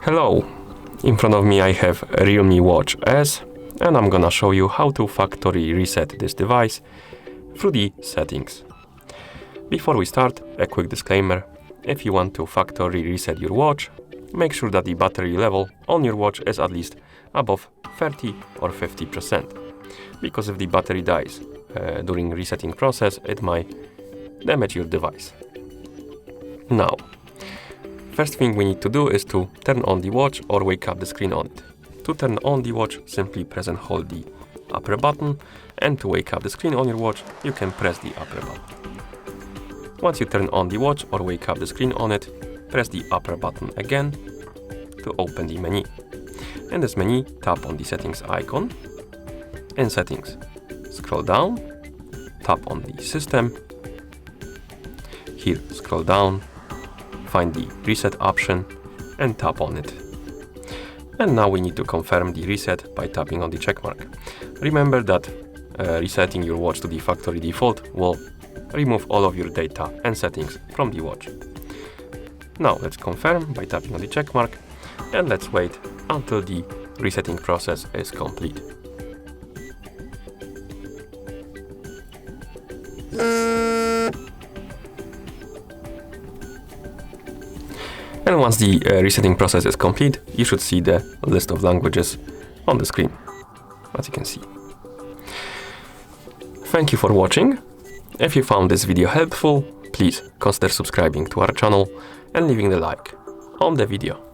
Hello, in front of me I have a REALME Watch S, and I'm gonna show you how to factory reset this device through the settings. Before we start, a quick disclaimer. If you want to factory reset your watch, make sure that the battery level on your watch is at least above 30 or 50%, because if the battery dies during resetting process, it might damage your device. Now, first thing we need to do is to turn on the watch or wake up the screen on it. To turn on the watch, simply press and hold the upper button, and to wake up the screen on your watch, you can press the upper button. Once you turn on the watch or wake up the screen on it, press the upper button again to open the menu. In this menu, tap on the settings icon. In settings, scroll down, tap on the system. Here, scroll down, find the reset option and tap on it. And now we need to confirm the reset by tapping on the check mark. Remember that resetting your watch to the factory default will remove all of your data and settings from the watch. Now let's confirm by tapping on the check mark, and let's wait until the resetting process is complete. And once the resetting process is complete, you should see the list of languages on the screen, as you can see. Thank you for watching. If you found this video helpful, please consider subscribing to our channel and leaving a like on the video.